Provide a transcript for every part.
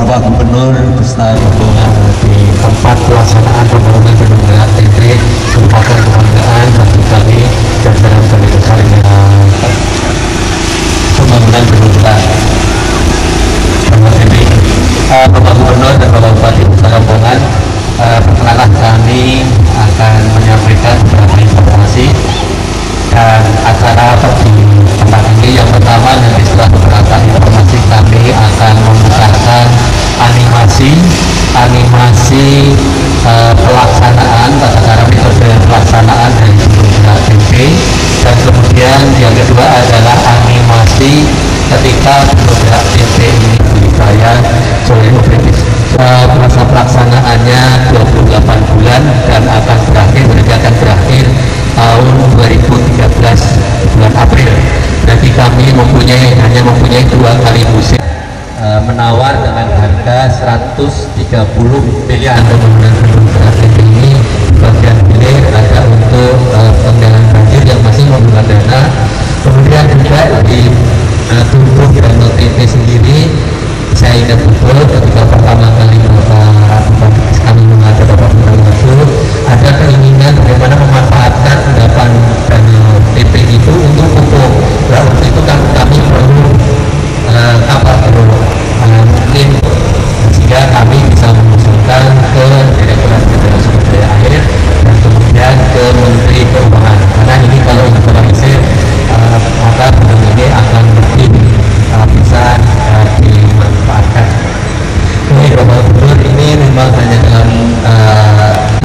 Bapak Gubernur beserta rombongan di tempat pelaksanaan pembangunan Gedung Gerak TP merupakan kebanggaan bagi kami jajaran Balai Besar pembangunan Gedung Gerak TP. Bapak Gubernur dan Bapak Bupati beserta rombongan, perkenalan kami akan menyampaikan beberapa informasi dan acara di tempat ini. Yang pertama, nanti setelah beberapa informasi kami akan membukakan animasi pelaksanaan tata cara metode pelaksanaan dari Gedung Gerak TP, dan kemudian yang kedua adalah animasi ketika Gedung Gerak TP ini dibayar oleh OPD. Masa pelaksanaannya 28 bulan dan akan berakhir tahun 2013 bulan April. Berarti kami hanya mempunyai 2 kali musim menawar dengan harga 130 miliar pembangunan Gedung Gerak TP ini. Bagian hilir ada untuk pengendalian banjir yang masih membutuhkan dana. Kemudian juga di tubuh dan TP sendiri, saya ingat betul ketika pertama kali kami menghadap Bapak Gubernur, ada keinginan bagaimana memanfaatkan endapan dana TP itu untuk pupuk. Nah, waktu itu kan kami perlu kapal mungkin, sehingga kami bisa mengusulkan ke Direktorat Jenderal Sumber Daya Air dan kemudian ke Menteri Keuangan, karena ini kalau diorganisir maka benar ini akan lebih bisa dimanfaatkan. Ini Bapak Gubernur, ini memang hanya dalam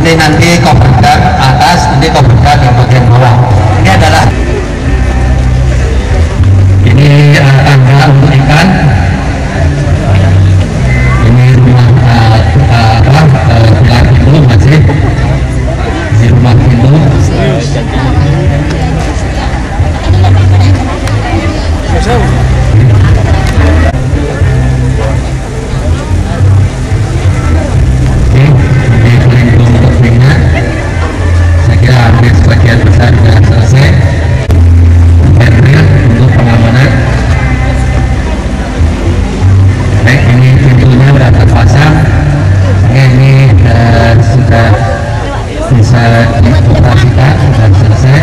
ini nanti koperkan atas, ini koperkan yang bagian bawah. Ini adalah tangga untuk ikan. Ini rumah gelar itu masih di rumah itu. Saya kira hampir sebagian besar sudah selesai. Untuk pengamanan, baik, ini pintunya sudah terpasang. Ini sudah bisa dioperasikan, sudah selesai.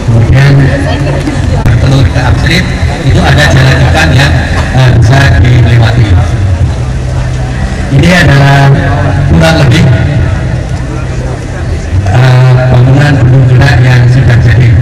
Kemudian telur ke upstream itu ada jalan ikan yang bisa dilewati. Ini adalah kurang lebih bangunan Gedung Gerak yang sudah jadi.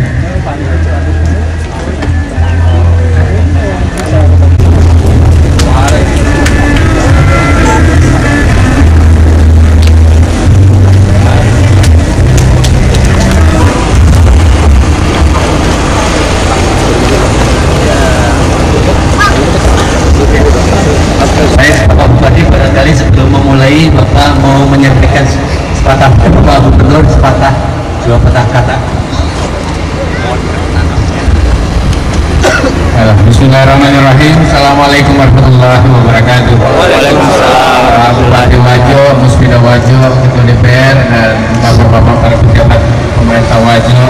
Baik, Bapak Bupati, barangkali sebelum memulai Bapak mau menyampaikan sepatah, Bapak Gubernur sepatah 2 patah kata. Bismillahirrahmanirrahim. Assalamualaikum warahmatullahi wabarakatuh. Waalaikumsalam. Pak Bupati Wajo, Musbida Wajo, Ketua DPR, dan bapak-bapak para pejabat pemerintah Wajo,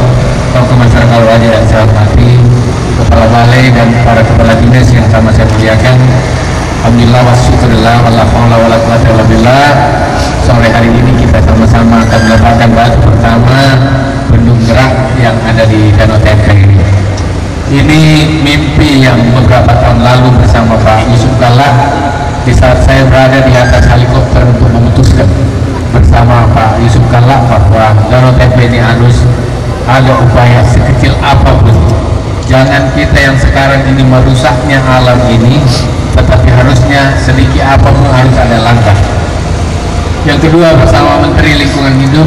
tokoh masyarakat Wajo yang saya hormati, kepala balai dan para kepala dinas yang sama saya muliakan. Alhamdulillah wasyukurillah wala haula wala quwwata illa billah. Sore hari ini kita sama-sama akan meletakkan batu pertama Gedung Gerak yang ada di Danau TP ini. Ini mimpi yang beberapa tahun lalu bersama Pak Yusuf Kalla, di saat saya berada di atas helikopter untuk memutuskan bersama Pak Yusuf Kalla bahwa Danau TP ini harus ada upaya sekecil apapun. Jangan kita yang sekarang ini merusaknya alam ini, tetapi harusnya sedikit apapun harus ada langkah. Yang kedua, bersama Menteri Lingkungan Hidup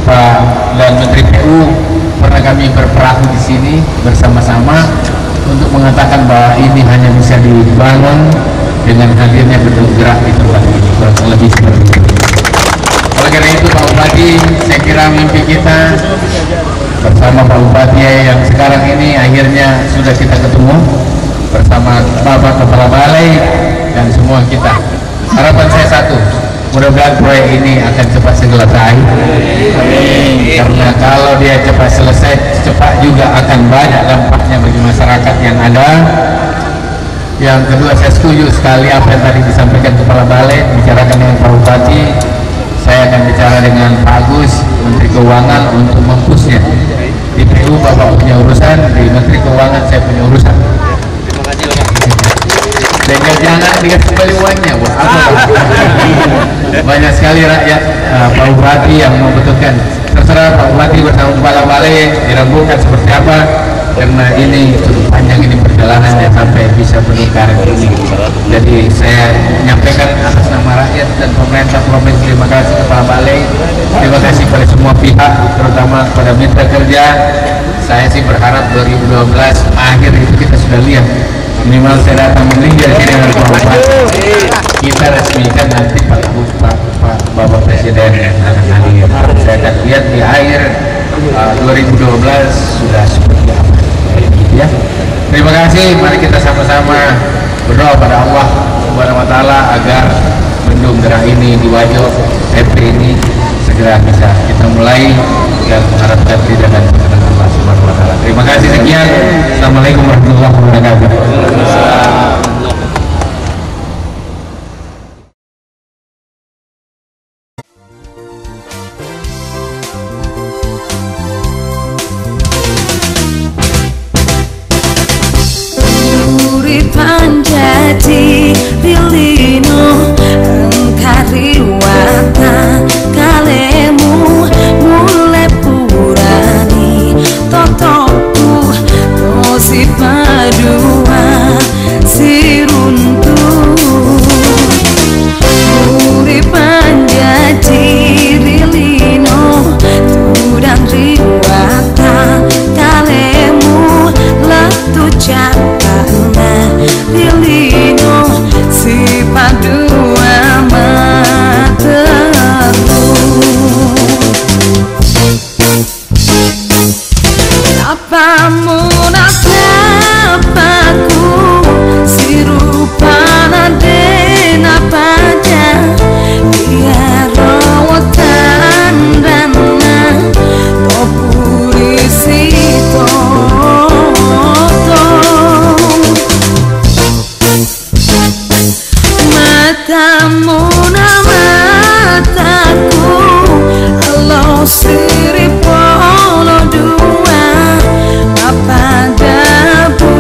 Pak dan Menteri PU pernah kami berperahu di sini bersama-sama untuk mengatakan bahwa ini hanya bisa dibangun dengan hadirnya Gedung Gerak di tempat ini, kurang lebih seperti itu. Oleh karena itu Pak Bupati, saya kira mimpi kita bersama Pak Bupati yang sekarang ini akhirnya sudah kita ketemu bersama Bapak Kepala Balai dan semua kita. Harapan saya satu, mudah-mudahan proyek ini akan cepat selesai. Karena kalau dia cepat selesai, cepat juga akan banyak dampaknya bagi masyarakat yang ada. Yang kedua, saya setuju sekali apa yang tadi disampaikan Kepala Balai, bicarakan dengan Pak Bupati. Saya akan bicara dengan Pak Agus, Menteri Keuangan, untuk mempushnya. Di PU Bapak punya urusan, di Menteri Keuangan saya punya urusan. Terima kasih Bapak. Dan jangan dikasih kembali uangnya, buat apa? Banyak sekali rakyat Pak Bupati yang membutuhkan. Terserah Pak Bupati bersama Kepala Balai dirampungkan seperti apa, karena ini cukup panjang ini perjalanannya sampai bisa menukar ini. Jadi saya menyampaikan atas nama rakyat dan pemerintah provinsi, terima kasih Kepala Balai, terima kasih kepada semua pihak, terutama kepada mitra kerja. Saya sih berharap 2012 akhir itu kita sudah lihat, minimal saya datang meninjau dengan Pak Bupati, kita resmikan nanti Pak Bapak Presiden akan hadir. Saya akan lihat di akhir 2012 sudah seperti apa. Ya. Terima kasih. Mari kita sama-sama berdoa pada Allah Subhanahu wa taala agar bendung gerah ini di Wajo MP ini segera bisa kita mulai dan mengharapkan ridha dan kesenangan Allah Subhanahu wa taala. Terima kasih sekian. Assalamualaikum warahmatullahi wabarakatuh. Panjati Rilino Kariwata Kalemu Mule Purani Totoku Tosi Padua Siruntu Muri Panjati Rilino Tudang Riwata Kalemu Letu Capana Rilino si padua materu Napamu napaku si rupana dena pada dia rawatan dana topuri sito matamu mataku Allah siri polo dua apa dapunya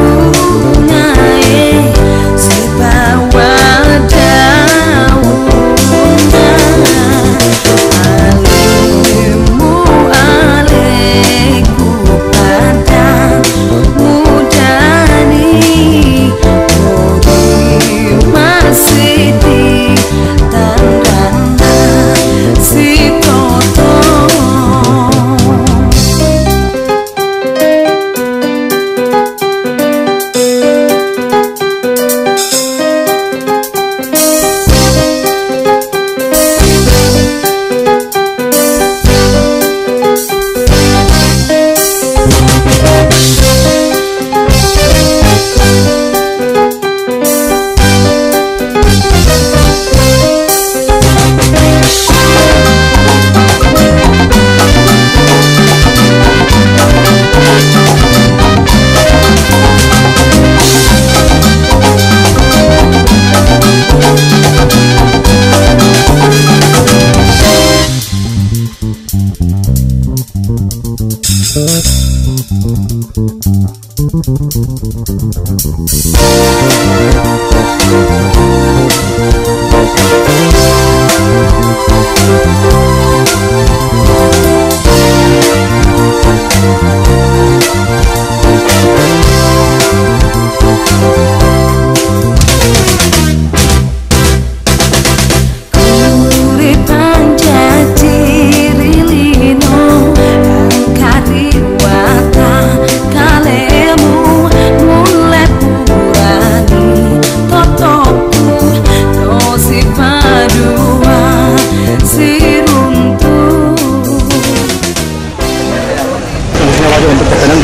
si bawa daunnya alimu aleku pada mudani masih di tandana si toto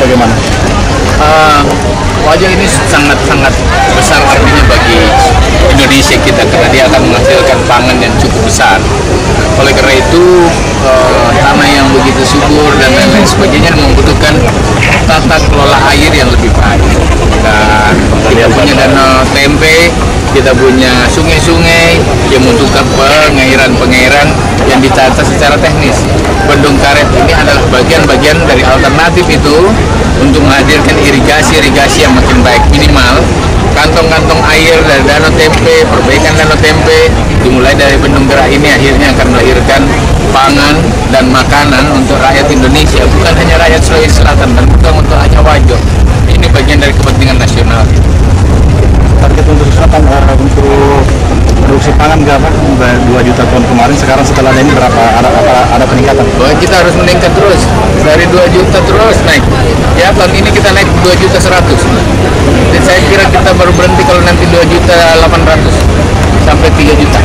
bagaimana? Wajo ini sangat-sangat besar artinya bagi Indonesia kita karena dia akan menghasilkan pangan yang cukup besar. Oleh karena itu tanah yang begitu subur dan lain-lain sebagainya membutuhkan tata kelola air yang lebih baik. Dan kita punya danau tempe, kita punya sungai-sungai yang membutuhkan pengairan yang ditata secara teknis. Bendung karet ini adalah bagian-bagian dari alternatif itu untuk menghadirkan irigasi yang makin baik. Minimal kantong-kantong air dari Danau Tempe, perbaikan Danau Tempe dimulai dari Bendung Gerak ini akhirnya akan melahirkan pangan dan makanan untuk rakyat Indonesia, bukan hanya rakyat Sulawesi Selatan dan bukan untuk hanya Wajo. Ini bagian dari kepentingan nasional. Target untuk selatan untuk produksi pangan berapa? 2 juta ton kemarin, sekarang setelah ini berapa? Ada peningkatan? Kita harus meningkat terus dari 2 juta terus naik. Ya, tahun ini kita naik 2 juta 100. Dan saya kira kita baru berhenti kalau nanti 2 juta 800 sampai 3 juta.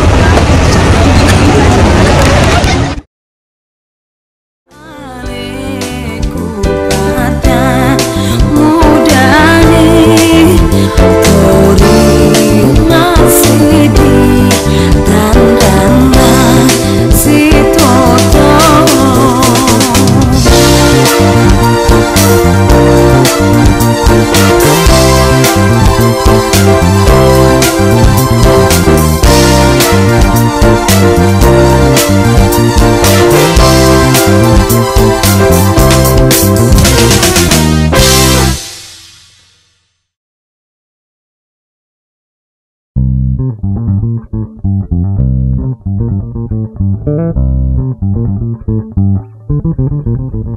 Thank you.